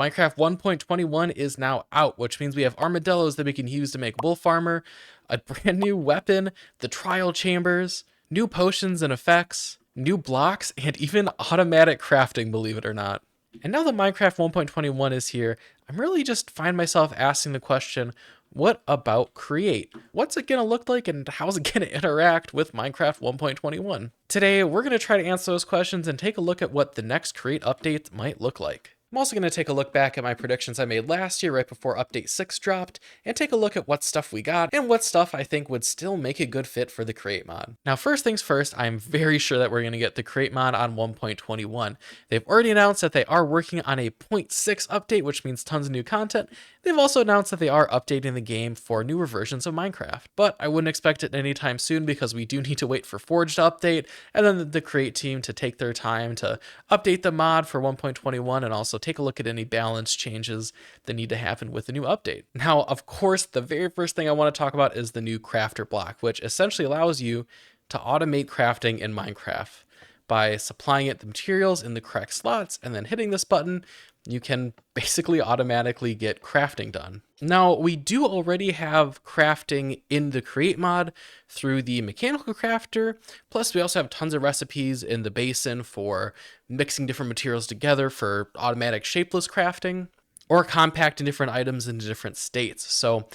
Minecraft 1.21 is now out, which means we have armadillos that we can use to make wolf armor, a brand new weapon, the trial chambers, new potions and effects, new blocks, and even automatic crafting, believe it or not. And now that Minecraft 1.21 is here, I'm really just find myself asking the question, what about Create? What's it gonna look like and how's it gonna interact with Minecraft 1.21? Today, we're gonna try to answer those questions and take a look at what the next Create update might look like. I'm also going to take a look back at my predictions I made last year right before Update 6 dropped, and take a look at what stuff we got, and what stuff I think would still make a good fit for the Create mod. Now first things first, I'm very sure that we're going to get the Create mod on 1.21. They've already announced that they are working on a 0.6 update, which means tons of new content. They've also announced that they are updating the game for newer versions of Minecraft, but I wouldn't expect it anytime soon because we do need to wait for Forge to update, and then the Create team to take their time to update the mod for 1.21 and also take a look at any balance changes that need to happen with the new update. Now, of course, the very first thing I want to talk about is the new crafter block, which essentially allows you to automate crafting in Minecraft. By supplying it the materials in the correct slots and then hitting this button, you can basically automatically get crafting done. Now, we do already have crafting in the Create mod through the mechanical crafter, plus we also have tons of recipes in the basin for mixing different materials together for automatic shapeless crafting, or compacting different items into different states. So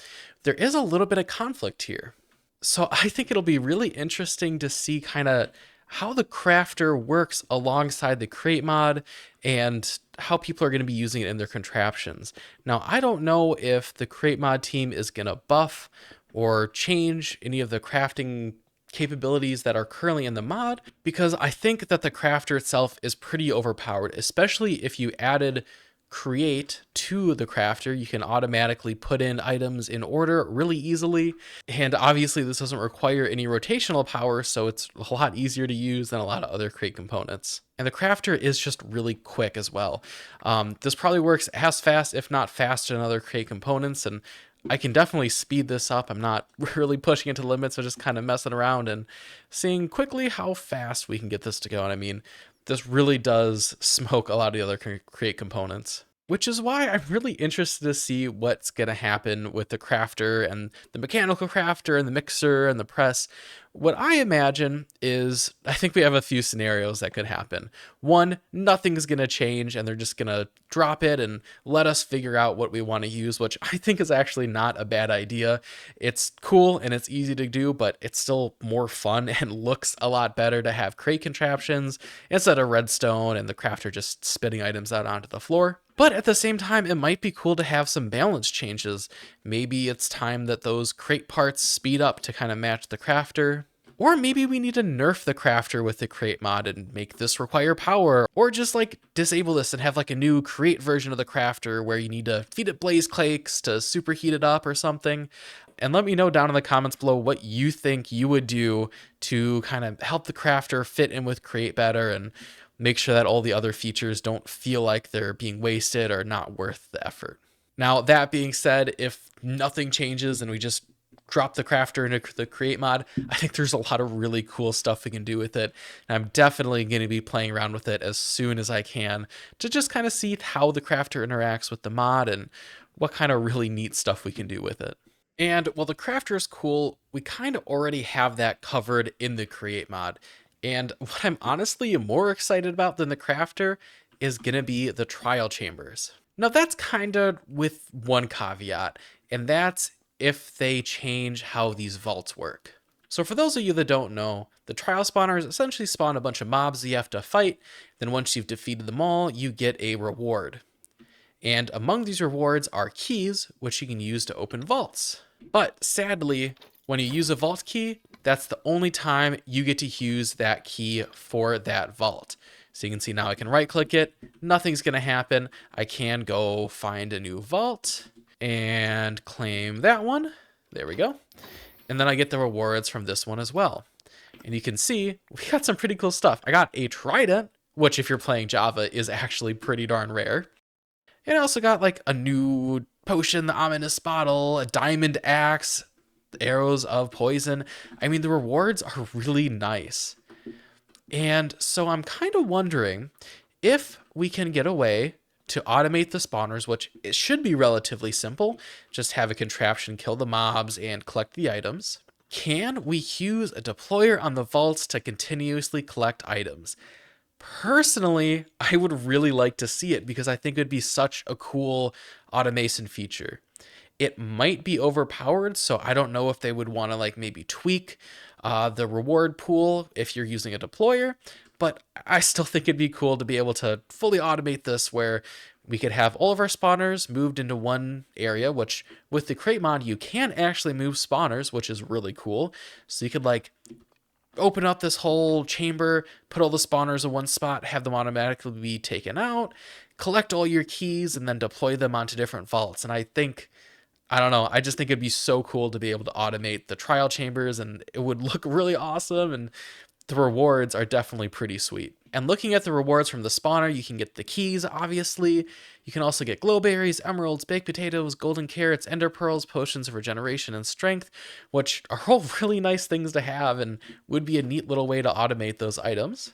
there is a little bit of conflict here. So I think it'll be really interesting to see kind of how the crafter works alongside the Create mod and how people are going to be using it in their contraptions. Now, I don't know if the Create mod team is going to buff or change any of the crafting capabilities that are currently in the mod, because I think that the crafter itself is pretty overpowered, especially if you added Create to the crafter. You can automatically put in items in order really easily, and obviously this doesn't require any rotational power, so it's a lot easier to use than a lot of other Create components. And the crafter is just really quick as well. This probably works as fast, if not faster, than other Create components, and I can definitely speed this up. I'm not really pushing it to limits, so just kind of messing around and seeing quickly how fast we can get this to go. And I mean, this really does smoke a lot of the other Create components, which is why I'm really interested to see what's going to happen with the crafter and the mechanical crafter and the mixer and the press. What I imagine is, I think we have a few scenarios that could happen. One, nothing's going to change and they're just going to drop it and let us figure out what we want to use, which I think is actually not a bad idea. It's cool and it's easy to do, but it's still more fun and looks a lot better to have Create contraptions instead of redstone and the crafter just spitting items out onto the floor. But at the same time, it might be cool to have some balance changes. Maybe it's time that those Create parts speed up to kind of match the crafter. Or maybe we need to nerf the crafter with the Create mod and make this require power. Or just like disable this and have like a new Create version of the crafter where you need to feed it blaze cakes to superheat it up or something. And let me know down in the comments below what you think you would do to kind of help the crafter fit in with Create better and make sure that all the other features don't feel like they're being wasted or not worth the effort. Now, that being said, if nothing changes and we just drop the crafter into the Create mod, I think there's a lot of really cool stuff we can do with it. And I'm definitely going to be playing around with it as soon as I can to just kind of see how the crafter interacts with the mod and what kind of really neat stuff we can do with it. And while the crafter is cool, we kind of already have that covered in the Create mod. And what I'm honestly more excited about than the crafter is going to be the trial chambers. Now that's kind of with one caveat, and that's if they change how these vaults work. So for those of you that don't know, the trial spawners essentially spawn a bunch of mobs that you have to fight. Then once you've defeated them all, you get a reward. And among these rewards are keys, which you can use to open vaults. But sadly, when you use a vault key, that's the only time you get to use that key for that vault. So you can see now I can right click it, nothing's gonna happen. I can go find a new vault and claim that one. There we go. And then I get the rewards from this one as well. And you can see we got some pretty cool stuff. I got a trident, which if you're playing Java is actually pretty darn rare. And I also got like a new potion, the ominous bottle, a diamond axe, arrows of poison. I mean, the rewards are really nice. And so I'm kind of wondering if we can get away to automate the spawners, which it should be relatively simple. Just have a contraption kill the mobs and collect the items. Can we use a deployer on the vaults to continuously collect items? Personally, I would really like to see it because I think it would be such a cool automation feature. It might be overpowered, so I don't know if they would want to like maybe tweak the reward pool if you're using a deployer, but I still think it'd be cool to be able to fully automate this where we could have all of our spawners moved into one area, which with the crate mod, you can actually move spawners, which is really cool. So you could like open up this whole chamber, put all the spawners in one spot, have them automatically be taken out, collect all your keys, and then deploy them onto different vaults. And I don't know, I just think it'd be so cool to be able to automate the trial chambers, and it would look really awesome, and the rewards are definitely pretty sweet. And looking at the rewards from the spawner, you can get the keys, obviously. You can also get glowberries, emeralds, baked potatoes, golden carrots, ender pearls, potions of regeneration and strength, which are all really nice things to have and would be a neat little way to automate those items.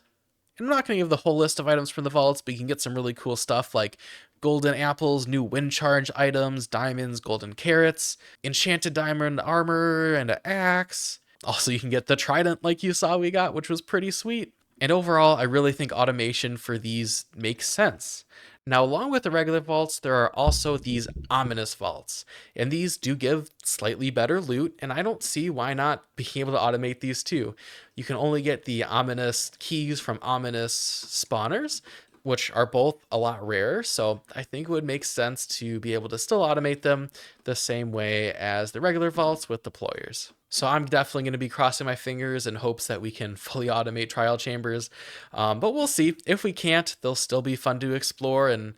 And I'm not going to give the whole list of items from the vaults, but you can get some really cool stuff like golden apples, new wind charge items, diamonds, golden carrots, enchanted diamond armor, and an axe. Also, you can get the trident like you saw we got, which was pretty sweet. And overall, I really think automation for these makes sense. Now, along with the regular vaults, there are also these ominous vaults, and these do give slightly better loot, and I don't see why not being able to automate these too. You can only get the ominous keys from ominous spawners, which are both a lot rarer, so I think it would make sense to be able to still automate them the same way as the regular vaults with deployers. So I'm definitely going to be crossing my fingers in hopes that we can fully automate trial chambers, but we'll see. If we can't, they'll still be fun to explore, and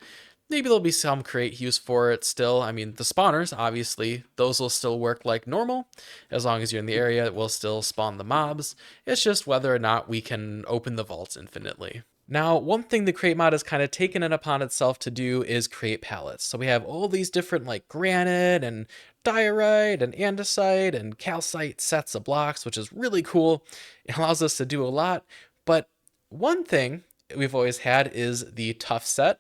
maybe there'll be some create use for it still. I mean, the spawners, obviously, those will still work like normal. As long as you're in the area, it will still spawn the mobs. It's just whether or not we can open the vaults infinitely. Now, one thing the crate mod has kind of taken it upon itself to do is create palettes. So we have all these different like granite and diorite and andesite and calcite sets of blocks, which is really cool. It allows us to do a lot. But one thing we've always had is the tuff set.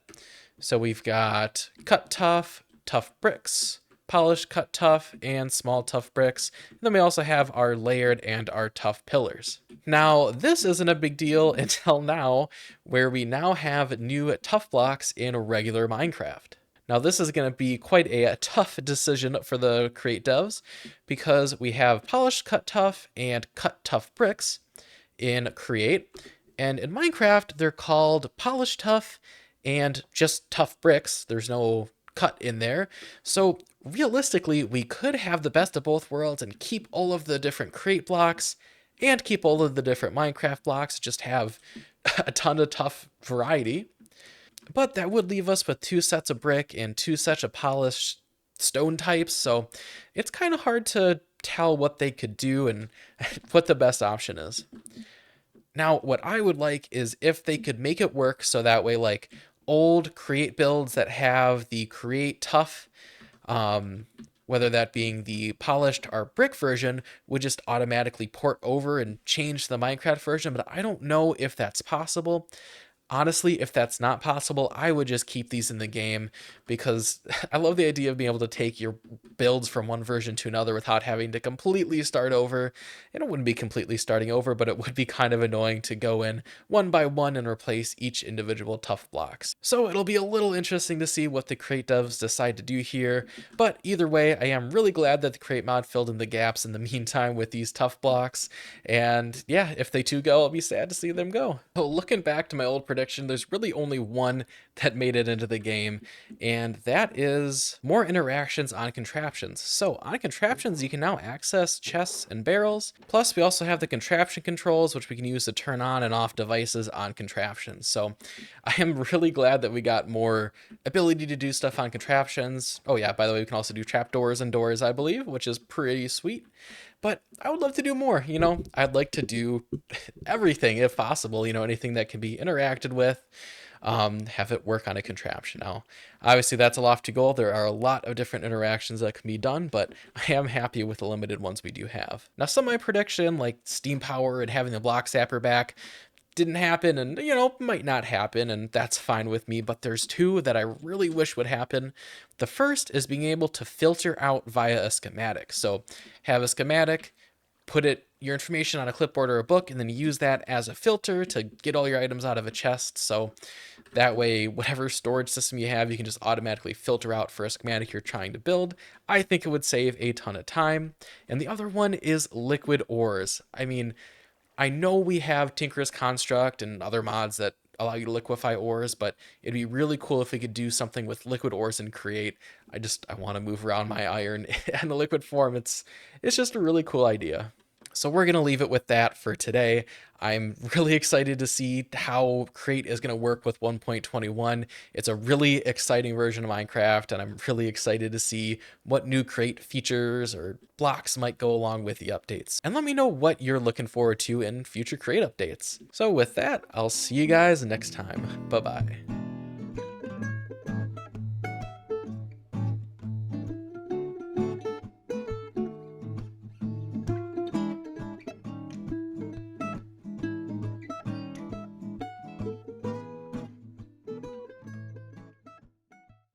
So we've got cut tuff, tuff bricks, polished cut tuff, and small tuff bricks. And then we also have our layered and our tuff pillars. Now, this isn't a big deal until now, where we now have new tuff blocks in regular Minecraft. Now, this is going to be quite a tough decision for the Create devs, because we have polished cut tuff and cut tuff bricks in Create, and in Minecraft, they're called polished tuff and just tuff bricks. There's no cut in there. So realistically, we could have the best of both worlds and keep all of the different Create blocks and keep all of the different Minecraft blocks, just have a ton of tuff variety. But that would leave us with 2 sets of brick and 2 sets of polished stone types, so it's kind of hard to tell what they could do and what the best option is. Now, what I would like is if they could make it work so that way, like, old Create builds that have the Create tuff, whether that being the polished or brick version, would just automatically port over and change the Minecraft version, but I don't know if that's possible. Honestly, if that's not possible, I would just keep these in the game, because I love the idea of being able to take your builds from one version to another without having to completely start over. And it wouldn't be completely starting over, but it would be kind of annoying to go in one by one and replace each individual tuff blocks. So it'll be a little interesting to see what the Create devs decide to do here. But either way, I am really glad that the Create mod filled in the gaps in the meantime with these tuff blocks. And yeah, if they too go, I'll be sad to see them go. So looking back to my old prediction, there's really only one that made it into the game, and that is more interactions on contraptions. So on contraptions, you can now access chests and barrels. Plus, we also have the contraption controls, which we can use to turn on and off devices on contraptions. So I am really glad that we got more ability to do stuff on contraptions. Oh yeah, by the way, we can also do trapdoors and doors, I believe, which is pretty sweet. But I would love to do more, you know. I'd like to do everything if possible, you know, anything that can be interacted with, have it work on a contraption. Now, obviously that's a lofty goal. There are a lot of different interactions that can be done, but I am happy with the limited ones we do have. Now, some of my prediction, like steam power and having the block zapper back, didn't happen and, might not happen, and that's fine with me. But there's two that I really wish would happen. The first is being able to filter out via a schematic. So have a schematic, put your information on a clipboard or a book, and then use that as a filter to get all your items out of a chest. So that way, whatever storage system you have, you can just automatically filter out for a schematic you're trying to build. I think it would save a ton of time. And the other one is liquid ores. I mean, I know we have Tinker's Construct and other mods that allow you to liquefy ores, but it'd be really cool if we could do something with liquid ores and create. I want to move around my iron in the liquid form. It's just a really cool idea. So we're going to leave it with that for today. I'm really excited to see how Crate is going to work with 1.21. It's a really exciting version of Minecraft, and I'm really excited to see what new Crate features or blocks might go along with the updates. And let me know what you're looking forward to in future Crate updates. So with that, I'll see you guys next time. Bye-bye.